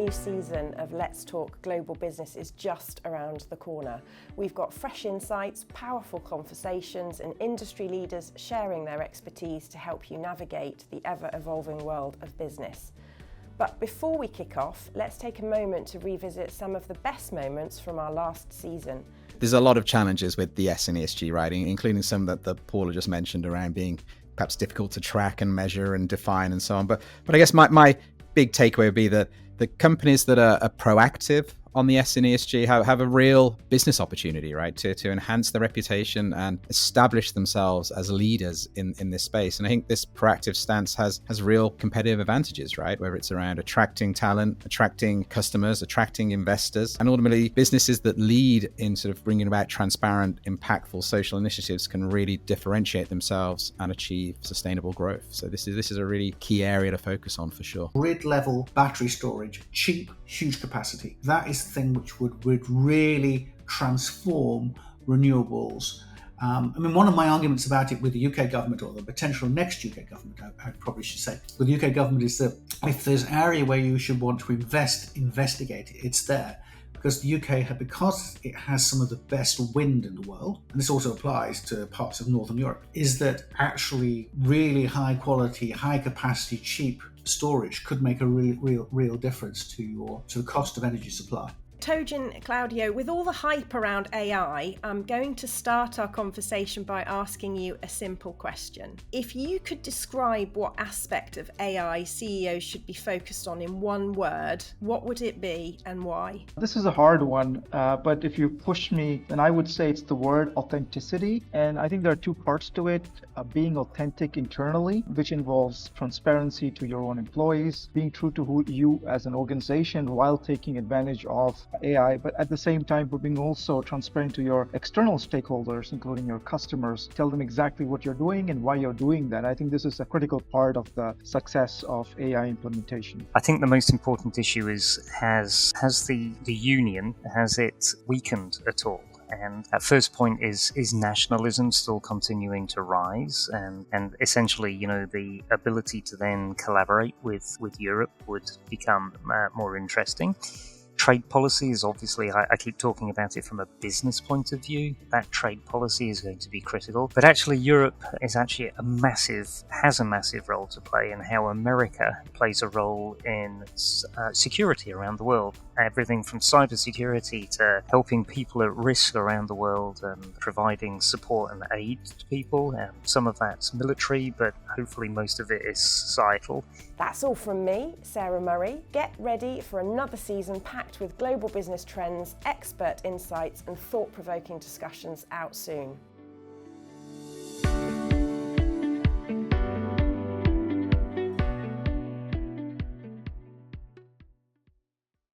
new season of Let's Talk Global Business is just around the corner. We've got fresh insights, powerful conversations, and industry leaders sharing their expertise to help you navigate the ever-evolving world of business. But before we kick off, let's take a moment to revisit some of the best moments from our last season. There's a lot of challenges with the S and ESG writing, including some that Paula just mentioned around being perhaps difficult to track and measure and define and so on. But I guess my big takeaway would be that the companies that are proactive on the S and ESG have a real business opportunity, right, to enhance their reputation and establish themselves as leaders in this space. And I think this proactive stance has real competitive advantages, right, whether it's around attracting talent, attracting customers, attracting investors, and ultimately businesses that lead in sort of bringing about transparent, impactful social initiatives can really differentiate themselves and achieve sustainable growth. So this is a really key area to focus on for sure. Grid level battery storage, cheap, huge capacity. That is the thing which would really transform renewables. One of my arguments about it with the UK government, or the potential next UK government, I probably should say, with the UK government, is that if there's an area where you should want to investigate it, it's there. Because the UK, because it has some of the best wind in the world, and this also applies to parts of Northern Europe, is that actually really high quality, high capacity, cheap storage could make a real difference to the cost of energy supply. Tojin, Claudio, with all the hype around AI, I'm going to start our conversation by asking you a simple question. If you could describe what aspect of AI CEOs should be focused on in one word, what would it be and why? This is a hard one, but if you push me, then I would say it's the word authenticity. And I think there are two parts to it. Being authentic internally, which involves transparency to your own employees, being true to who you as an organization while taking advantage of AI, but at the same time being also transparent to your external stakeholders, including your customers. Tell them exactly what you're doing and why you're doing that. I think this is a critical part of the success of AI implementation. I think the most important issue is, has the union, has it weakened at all? And that first point is nationalism still continuing to rise? And essentially, the ability to then collaborate with Europe would become more interesting. Trade policy is obviously, I keep talking about it from a business point of view. That trade policy is going to be critical. But actually, Europe is actually has a massive role to play in how America plays a role in security around the world. Everything from cybersecurity to helping people at risk around the world and providing support and aid to people. And some of that's military, but hopefully most of it is societal. That's all from me, Sara Murray. Get ready for another season packed with global business trends, expert insights, and thought-provoking discussions out soon.